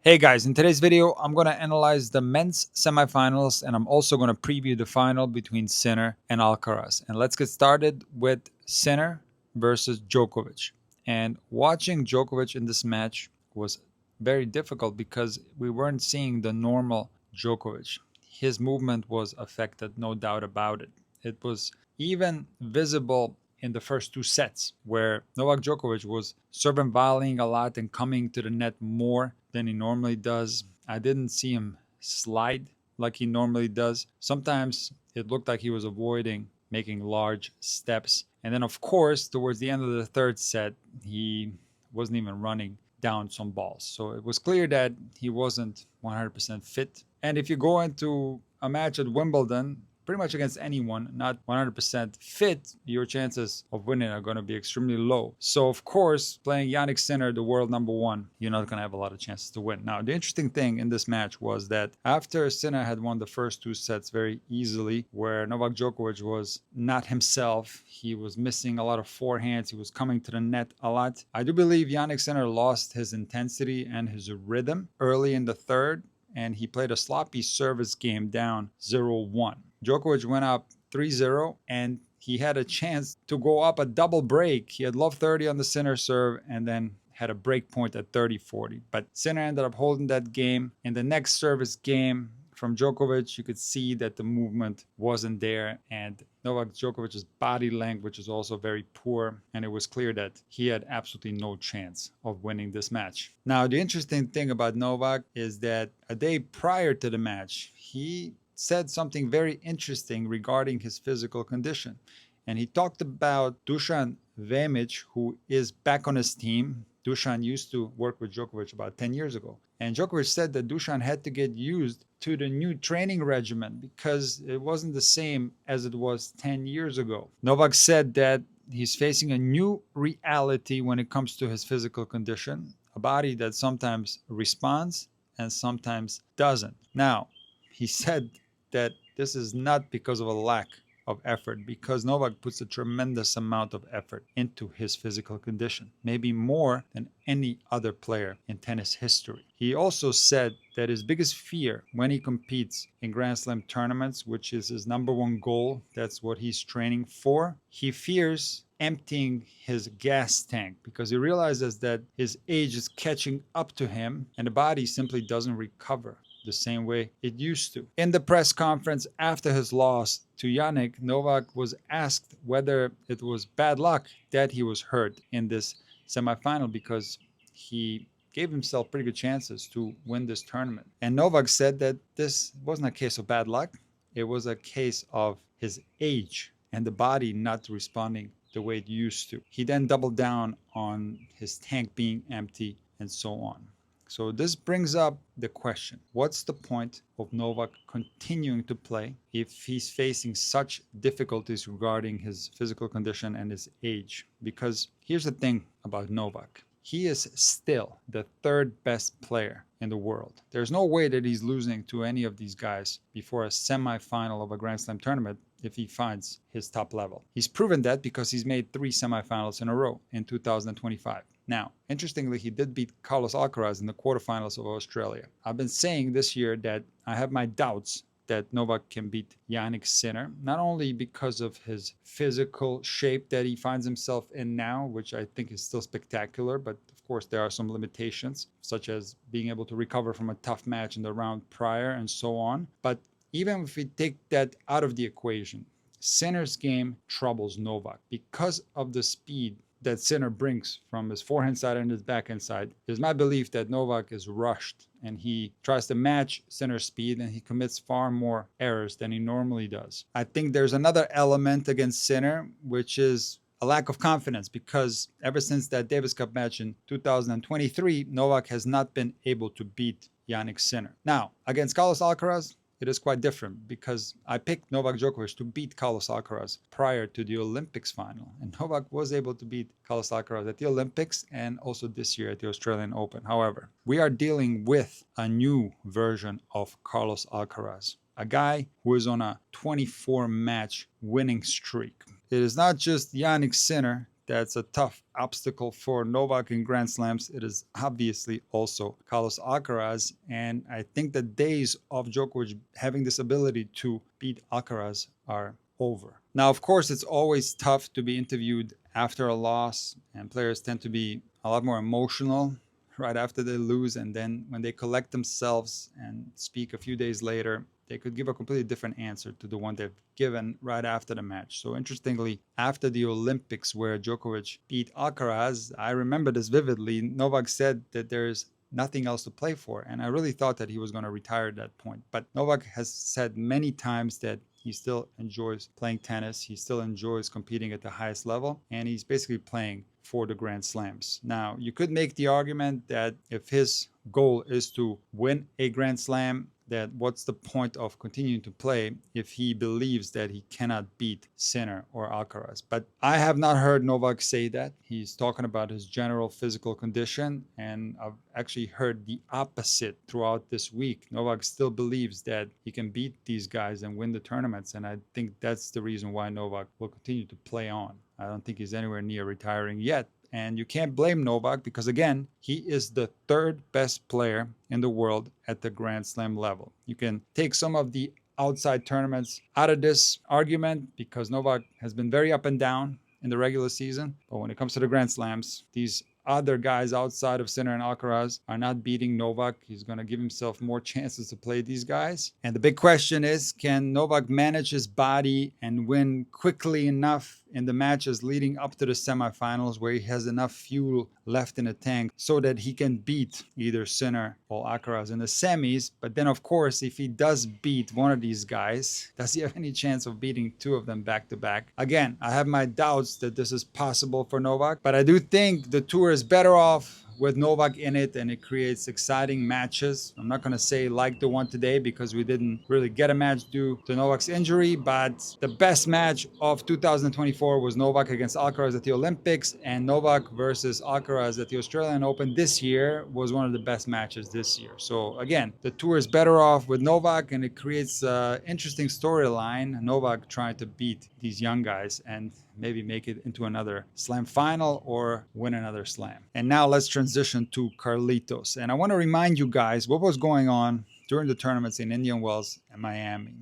Hey guys, in today's video, I'm going to analyze the men's semifinals and I'm also going to preview the final between Sinner and Alcaraz. And let's get started with Sinner versus Djokovic. And watching Djokovic in this match was very difficult because we weren't seeing the normal Djokovic. His movement was affected, no doubt about it. It was even visible in the first two sets, where Novak Djokovic was serving volleying a lot and coming to the net more than he normally does. I didn't see him slide like he normally does. Sometimes it looked like he was avoiding making large steps. And then, of course, towards the end of the third set, he wasn't even running down some balls. So it was clear that he wasn't 100% fit. And if you go into a match at Wimbledon, pretty much against anyone not 100% fit, your chances of winning are going to be extremely low. So, of course, playing Jannik Sinner, the world number one, you're not going to have a lot of chances to win. Now, the interesting thing in this match was that after Sinner had won the first two sets very easily, where Novak Djokovic was not himself, he was missing a lot of forehands, he was coming to the net a lot. I do believe Jannik Sinner lost his intensity and his rhythm early in the third, and he played a sloppy service game down 0-1. Djokovic went up 3-0 and he had a chance to go up a double break. He had love 30 on the Sinner serve and then had a break point at 30-40. But Sinner ended up holding that game. In the next service game from Djokovic, you could see that the movement wasn't there, and Novak Djokovic's body language is also very poor, and it was clear that he had absolutely no chance of winning this match. Now, the interesting thing about Novak is that a day prior to the match, he said something very interesting regarding his physical condition. And he talked about Dusan Vemic, who is back on his team. Dusan used to work with Djokovic about 10 years ago. And Djokovic said that Dusan had to get used to the new training regimen because it wasn't the same as it was 10 years ago. Novak said that he's facing a new reality when it comes to his physical condition, a body that sometimes responds and sometimes doesn't. Now, he said that this is not because of a lack of effort, because Novak puts a tremendous amount of effort into his physical condition, maybe more than any other player in tennis history. He also said that his biggest fear when he competes in Grand Slam tournaments, which is his number one goal, that's what he's training for, he fears emptying his gas tank because he realizes that his age is catching up to him and the body simply doesn't recover the same way it used to. In the press conference after his loss to Jannik, Novak was asked whether it was bad luck that he was hurt in this semifinal because he gave himself pretty good chances to win this tournament. And Novak said that this wasn't a case of bad luck, it was a case of his age and the body not responding the way it used to. He then doubled down on his tank being empty and so on. So this brings up the question, what's the point of Novak continuing to play if he's facing such difficulties regarding his physical condition and his age? Because here's the thing about Novak. He is still the third best player in the world. There's no way that he's losing to any of these guys before a semifinal of a Grand Slam tournament if he finds his top level. He's proven that because he's made 3 semifinals in a row in 2025. Now, interestingly, he did beat Carlos Alcaraz in the quarterfinals of Australia. I've been saying this year that I have my doubts that Novak can beat Jannik Sinner, not only because of his physical shape that he finds himself in now, which I think is still spectacular, but of course there are some limitations, such as being able to recover from a tough match in the round prior and so on. But even if we take that out of the equation, Sinner's game troubles Novak because of the speed that Sinner brings from his forehand side and his backhand side. It is my belief that Novak is rushed and he tries to match Sinner's speed and he commits far more errors than he normally does. I think there's another element against Sinner, which is a lack of confidence, because ever since that Davis Cup match in 2023, Novak has not been able to beat Jannik Sinner. Now, against Carlos Alcaraz, it is quite different because I picked Novak Djokovic to beat Carlos Alcaraz prior to the Olympics final. And Novak was able to beat Carlos Alcaraz at the Olympics and also this year at the Australian Open. However, we are dealing with a new version of Carlos Alcaraz, a guy who is on a 24-match winning streak. It is not just Jannik Sinner that's a tough obstacle for Novak in Grand Slams, it is obviously also Carlos Alcaraz. And I think the days of Djokovic having this ability to beat Alcaraz are over. Now, of course, it's always tough to be interviewed after a loss, and players tend to be a lot more emotional right after they lose. And then when they collect themselves and speak a few days later, they could give a completely different answer to the one they've given right after the match. So interestingly, after the Olympics where Djokovic beat Alcaraz, I remember this vividly. Novak said that there's nothing else to play for. And I really thought that he was going to retire at that point. But Novak has said many times that he still enjoys playing tennis. He still enjoys competing at the highest level. And he's basically playing for the Grand Slams. Now, you could make the argument that if his goal is to win a Grand Slam, that what's the point of continuing to play if he believes that he cannot beat Sinner or Alcaraz. But I have not heard Novak say that. He's talking about his general physical condition, and I've actually heard the opposite throughout this week. Novak still believes that he can beat these guys and win the tournaments, and I think that's the reason why Novak will continue to play on. I don't think he's anywhere near retiring yet. And you can't blame Novak because, again, he is the third best player in the world at the Grand Slam level. You can take some of the outside tournaments out of this argument because Novak has been very up and down in the regular season. But when it comes to the Grand Slams, these other guys outside of Sinner and Alcaraz are not beating Novak. He's going to give himself more chances to play these guys. And the big question is, can Novak manage his body and win quickly enough in the matches leading up to the semifinals where he has enough fuel left in the tank so that he can beat either Sinner or Alcaraz in the semis? But then, of course, if he does beat one of these guys, does he have any chance of beating two of them back to back? Again, I have my doubts that this is possible for Novak, but I do think the tour is better off with Novak in it, and it creates exciting matches. I'm not going to say like the one today because we didn't really get a match due to Novak's injury, but the best match of 2024 was Novak against Alcaraz at the Olympics, and Novak versus Alcaraz at the Australian Open this year was one of the best matches this year. So again, the tour is better off with Novak, and it creates an interesting storyline. Novak trying to beat these young guys and maybe make it into another slam final or win another slam. And now let's transition to Carlitos. And I want to remind you guys what was going on during the tournaments in Indian Wells and Miami.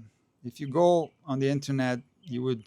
If you go on the internet, you would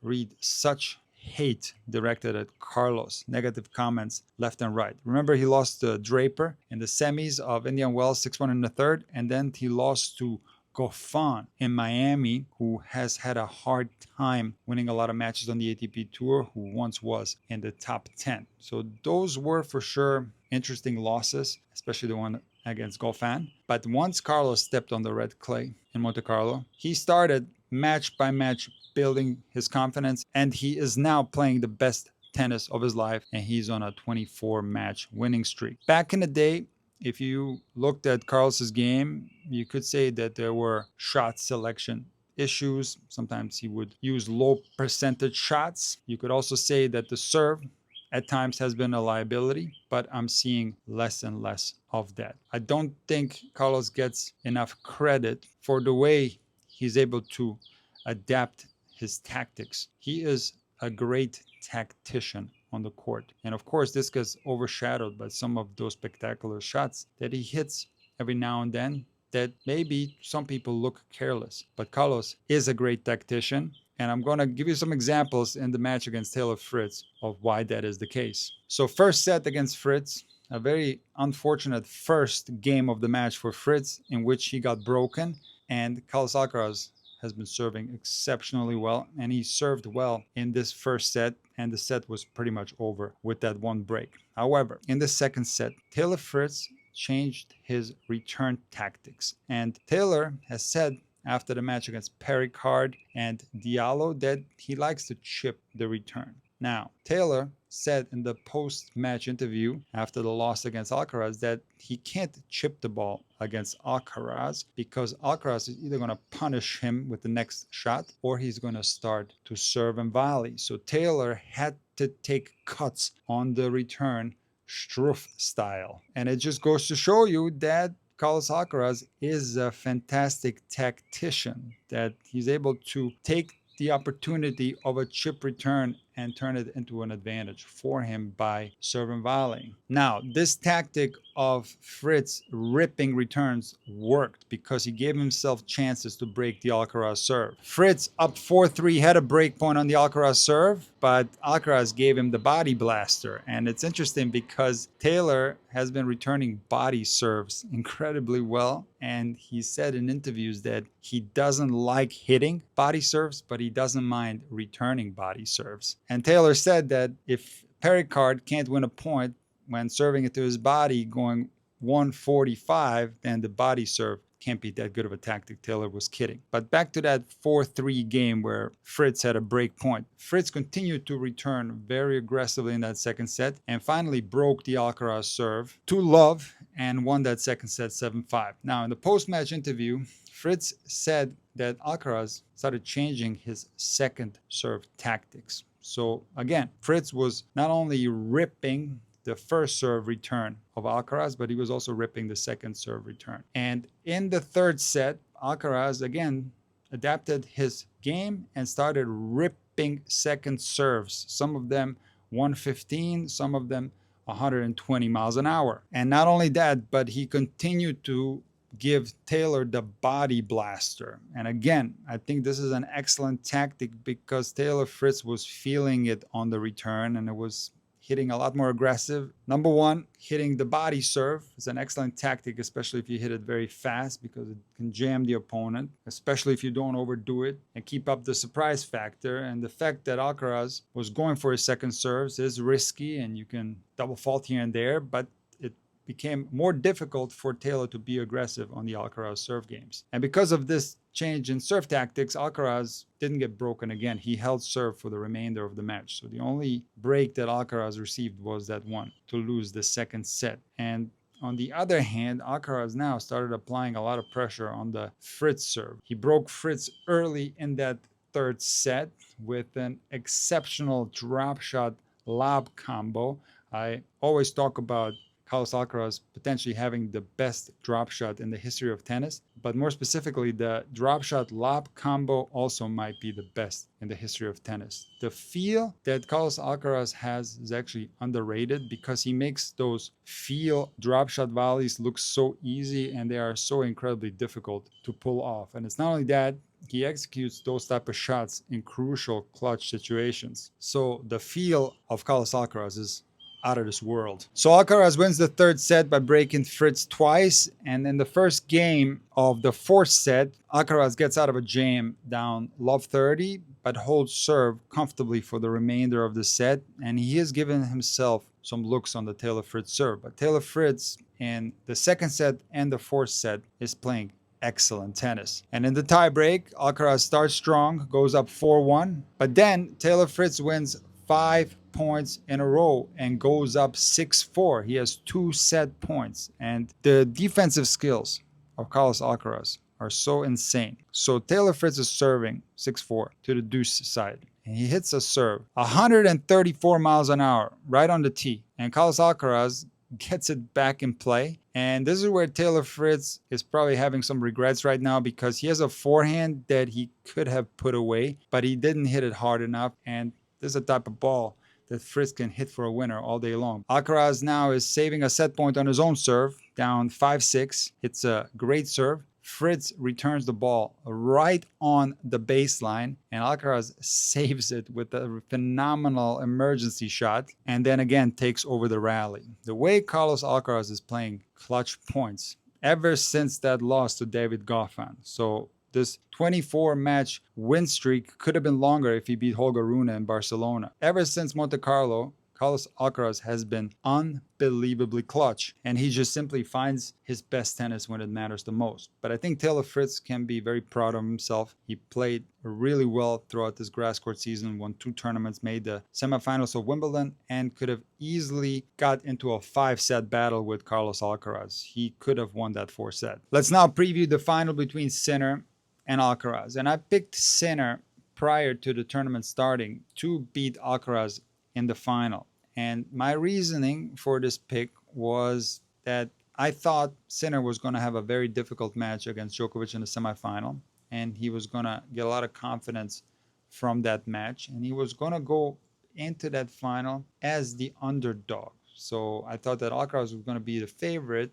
read such hate directed at Carlos, negative comments left and right. Remember, he lost to Draper in the semis of Indian Wells, 6-1 in the third, and then he lost to Goffin in Miami, who has had a hard time winning a lot of matches on the ATP Tour, who once was in the top 10. So those were for sure interesting losses, especially the one against Goffin. But once Carlos stepped on the red clay in Monte Carlo, he started match by match building his confidence, and he is now playing the best tennis of his life, and he's on a 24-match winning streak. Back in the day, if you looked at Carlos's game, you could say that there were shot selection issues. Sometimes he would use low percentage shots. You could also say that the serve at times has been a liability, but I'm seeing less and less of that. I don't think Carlos gets enough credit for the way he's able to adapt his tactics. He is a great tactician on the court. And of course, this gets overshadowed by some of those spectacular shots that he hits every now and then that maybe some people look careless. But Carlos is a great tactician. And I'm going to give you some examples in the match against Taylor Fritz of why that is the case. So first set against Fritz, a very unfortunate first game of the match for Fritz in which he got broken. And Carlos Alcaraz has been serving exceptionally well, and he served well in this first set, and the set was pretty much over with that one break. However, in the second set, Taylor Fritz changed his return tactics, and Taylor has said after the match against Pericard and Diallo that he likes to chip the return. Now, Taylor said in the post-match interview after the loss against Alcaraz that he can't chip the ball against Alcaraz because Alcaraz is either going to punish him with the next shot or he's going to start to serve and volley. So Taylor had to take cuts on the return, Struff style. And it just goes to show you that Carlos Alcaraz is a fantastic tactician, that he's able to take the opportunity of a chip return and turn it into an advantage for him by serve and volleying. Now, this tactic of Fritz ripping returns worked because he gave himself chances to break the Alcaraz serve. Fritz, up 4-3, had a break point on the Alcaraz serve, but Alcaraz gave him the body blaster. And it's interesting because Taylor has been returning body serves incredibly well. And he said in interviews that he doesn't like hitting body serves, but he doesn't mind returning body serves. And Taylor said that if Pericard can't win a point when serving it to his body going 145, then the body serve can't be that good of a tactic. Taylor was kidding. But back to that 4-3 game where Fritz had a break point. Fritz continued to return very aggressively in that second set and finally broke the Alcaraz serve to love and won that second set 7-5. Now, in the post-match interview, Fritz said that Alcaraz started changing his second serve tactics. So again, Fritz was not only ripping the first serve return of Alcaraz, but he was also ripping the second serve return. And in the third set, Alcaraz again adapted his game and started ripping second serves. Some of them 115, some of them 120 miles an hour. And not only that, but he continued to give Taylor the body blaster. And again, I think this is an excellent tactic because Taylor Fritz was feeling it on the return and it was hitting a lot more aggressive. Number one, hitting the body serve is an excellent tactic, especially if you hit it very fast because it can jam the opponent, especially if you don't overdo it and keep up the surprise factor. And the fact that Alcaraz was going for his second serves is risky and you can double fault here and there, but it became more difficult for Taylor to be aggressive on the Alcaraz serve games. And because of this change in serve tactics, Alcaraz didn't get broken again. He held serve for the remainder of the match. So the only break that Alcaraz received was that one to lose the second set. And on the other hand, Alcaraz now started applying a lot of pressure on the Fritz serve. He broke Fritz early in that third set with an exceptional drop shot lob combo. I always talk about Carlos Alcaraz potentially having the best drop shot in the history of tennis, but more specifically, the drop shot lob combo also might be the best in the history of tennis. The feel that Carlos Alcaraz has is actually underrated because he makes those feel drop shot volleys look so easy and they are so incredibly difficult to pull off. And it's not only that, he executes those type of shots in crucial clutch situations. So the feel of Carlos Alcaraz is out of this world. So Alcaraz wins the third set by breaking Fritz twice. And in the first game of the fourth set, Alcaraz gets out of a jam down love 30, but holds serve comfortably for the remainder of the set. And he has given himself some looks on the Taylor Fritz serve. But Taylor Fritz in the second set and the fourth set is playing excellent tennis. And in the tiebreak, Alcaraz starts strong, goes up 4-1. But then Taylor Fritz wins 5 points in a row and goes up 6-4. He has 2 set points. And the defensive skills of Carlos Alcaraz are so insane. So Taylor Fritz is serving 6-4 to the deuce side. And he hits a serve 134 miles an hour right on the tee. And Carlos Alcaraz gets it back in play. And this is where Taylor Fritz is probably having some regrets right now because he has a forehand that he could have put away, but he didn't hit it hard enough. And this is a type of ball that Fritz can hit for a winner all day long. Alcaraz now is saving a set point on his own serve, down 5-6. It's a great serve. Fritz returns the ball right on the baseline, and Alcaraz saves it with a phenomenal emergency shot, and then again takes over the rally. The way Carlos Alcaraz is playing clutch points ever since that loss to David Goffin. So this 24-match win streak could have been longer if he beat Holger Rune in Barcelona. Ever since Monte Carlo, Carlos Alcaraz has been unbelievably clutch, and he just simply finds his best tennis when it matters the most. But I think Taylor Fritz can be very proud of himself. He played really well throughout this grass court season, won 2 tournaments, made the semifinals of Wimbledon, and could have easily got into a 5-set battle with Carlos Alcaraz. He could have won that 4-set. Let's now preview the final between Sinner and Alcaraz. And I picked Sinner prior to the tournament starting to beat Alcaraz in the final. And my reasoning for this pick was that I thought Sinner was going to have a very difficult match against Djokovic in the semifinal, and he was going to get a lot of confidence from that match, and he was going to go into that final as the underdog. So I thought that Alcaraz was going to be the favorite,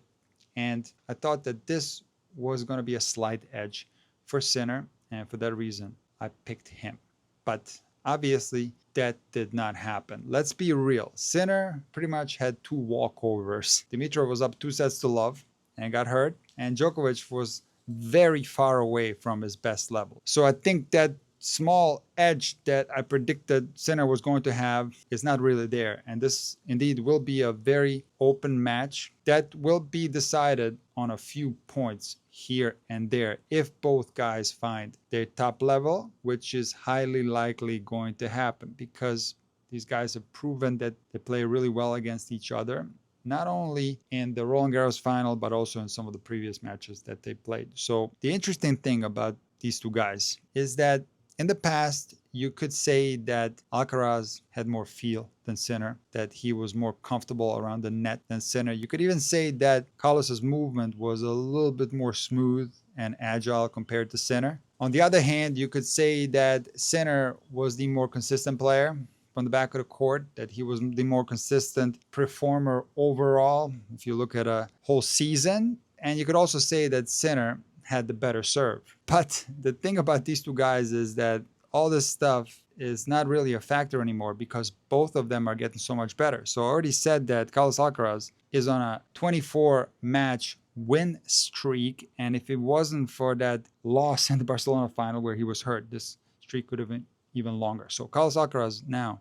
and I thought that this was going to be a slight edge for Sinner, and for that reason, I picked him. But obviously, that did not happen. Let's be real. Sinner pretty much had two walkovers. Dimitrov was up 2-0 and got hurt, and Djokovic was very far away from his best level. So I think that small edge that I predicted Sinner was going to have is not really there. And this indeed will be a very open match that will be decided on a few points here and there if both guys find their top level, which is highly likely going to happen because these guys have proven that they play really well against each other, not only in the Roland Garros final, but also in some of the previous matches that they played. So the interesting thing about these two guys is that in the past, you could say that Alcaraz had more feel than Sinner, that he was more comfortable around the net than Sinner. You could even say that Carlos's movement was a little bit more smooth and agile compared to Sinner. On the other hand, you could say that Sinner was the more consistent player from the back of the court, that he was the more consistent performer overall, if you look at a whole season. And you could also say that Sinner had the better serve. But the thing about these two guys is that all this stuff is not really a factor anymore because both of them are getting so much better. So I already said that Carlos Alcaraz is on a 24-match win streak, and if it wasn't for that loss in the Barcelona final where he was hurt, this streak could have been even longer. So Carlos Alcaraz now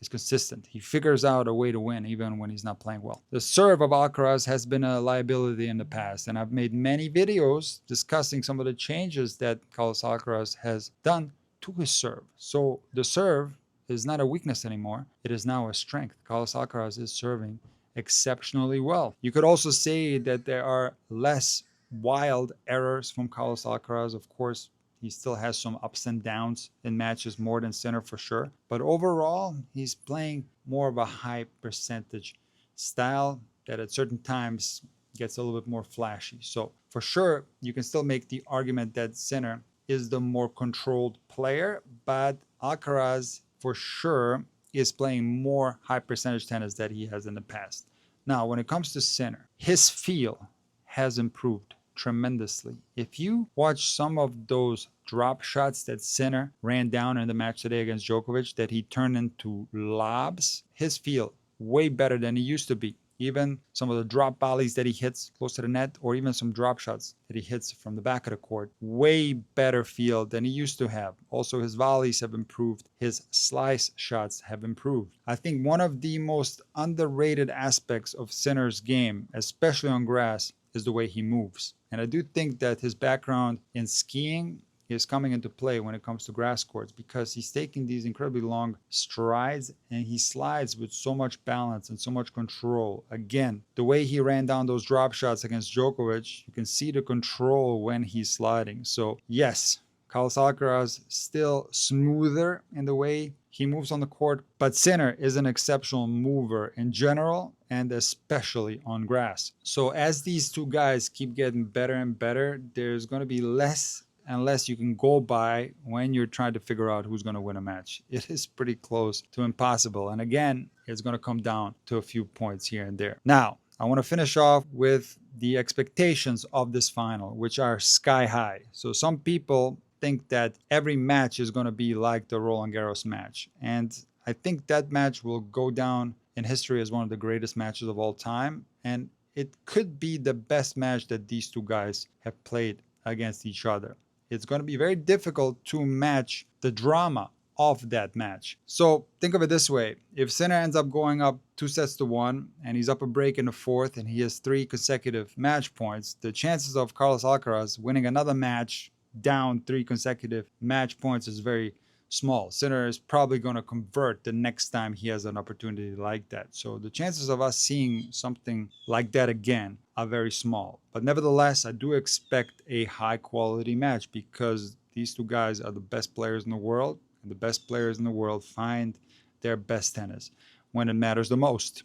is consistent. He figures out a way to win even when he's not playing well. The serve of Alcaraz has been a liability in the past, and I've made many videos discussing some of the changes that Carlos Alcaraz has done to his serve. So the serve is not a weakness anymore. It is now a strength. Carlos Alcaraz is serving exceptionally well. You could also say that there are less wild errors from Carlos Alcaraz. Of course, he still has some ups and downs in matches more than Sinner for sure. But overall, he's playing more of a high percentage style that at certain times gets a little bit more flashy. So for sure, you can still make the argument that Sinner is the more controlled player, but Alcaraz for sure is playing more high percentage tennis than he has in the past. Now, when it comes to Sinner, his feel has improved tremendously. If you watch some of those drop shots that Sinner ran down in the match today against Djokovic that he turned into lobs, his feel way better than he used to be. Even some of the drop volleys that he hits close to the net, or even some drop shots that he hits from the back of the court, way better feel than he used to have. Also, his volleys have improved. His slice shots have improved. I think one of the most underrated aspects of Sinner's game, especially on grass, is the way he moves. And I do think that his background in skiing is coming into play when it comes to grass courts because he's taking these incredibly long strides and he slides with so much balance and so much control. Again, the way he ran down those drop shots against Djokovic, you can see the control when he's sliding. So yes, Carlos Alcaraz still smoother in the way he moves on the court, but Sinner is an exceptional mover in general and especially on grass. So as these two guys keep getting better and better, there's going to be less and less you can go by when you're trying to figure out who's going to win a match. It is pretty close to impossible. And again, it's going to come down to a few points here and there. Now, I want to finish off with the expectations of this final, which are sky high. So some people think that every match is going to be like the Roland Garros match. And I think that match will go down in history as one of the greatest matches of all time. And it could be the best match that these two guys have played against each other. It's going to be very difficult to match the drama of that match. So think of it this way. If Sinner ends up going up 2-1 and he's up a break in the fourth and he has 3 consecutive match points, the chances of Carlos Alcaraz winning another match down 3 consecutive match points is very small. Sinner is probably going to convert the next time he has an opportunity like that. So the chances of us seeing something like that again are very small. But nevertheless, I do expect a high quality match because these two guys are the best players in the world, and the best players in the world find their best tennis when it matters the most.